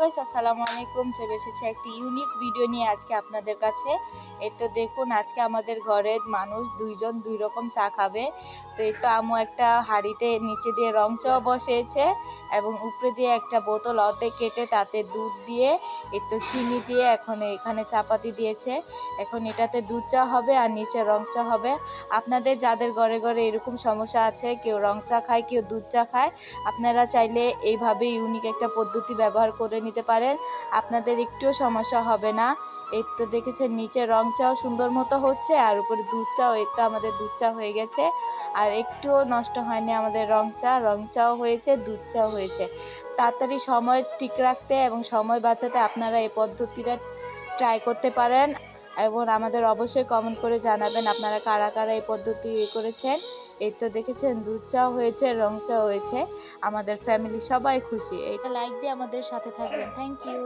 Guys, আসসালামু আলাইকুম। চলে এসেছে একটি ইউনিক ভিডিও নিয়ে আজকে আপনাদের কাছে। এই তো দেখুন, আজকে আমাদের ঘরের মানুষ দুইজন দুই রকম চা খাবে। তো এই তো আম্মু একটা হাঁড়িতে নিচে দিয়ে রং চা বসিয়েছে এবং উপরে দিয়ে একটা বোতল অর্ধেক কেটে তাতে দুধ দিয়ে এই তো চিনি দিয়ে এখন এখানে চাপাতি দিয়েছে। এখন এটাতে দুধ চা হবে আর নিচে রং চা হবে। আপনাদের যাদের ঘরে ঘরে এরকম সমস্যা আছে, কেউ রং চা খায় কেউ দুধ চা খায়, আপনারা চাইলে এইভাবে ইউনিক একটা পদ্ধতি ব্যবহার করে নিতে পারেন, আপনাদের একটুও সমস্যা হবে না। এই তো দেখেছেন নিচে রং চাও সুন্দর মতো হচ্ছে আর উপরে দুধ চাও, এই তো আমাদের দুধ চা হয়ে গেছে আর একটুও নষ্ট হয়নি আমাদের রং চাও হয়েছে, দুধ চাও হয়েছে। তাড়াতাড়ি সময় ঠিক রাখতে এবং সময় বাঁচাতে আপনারা এই পদ্ধতিটা ট্রাই করতে পারেন এবং আমাদের অবশ্যই কমেন্ট করে জানাবেন আপনারা কারা কারা এই পদ্ধতি করেছেন। এই তো দেখেছেন দুধ চাও হয়েছে, রং চাও হয়েছে, আমাদের ফ্যামিলি সবাই খুশি। এইটা লাইক দিয়ে আমাদের সাথে থাকবেন। Thank you.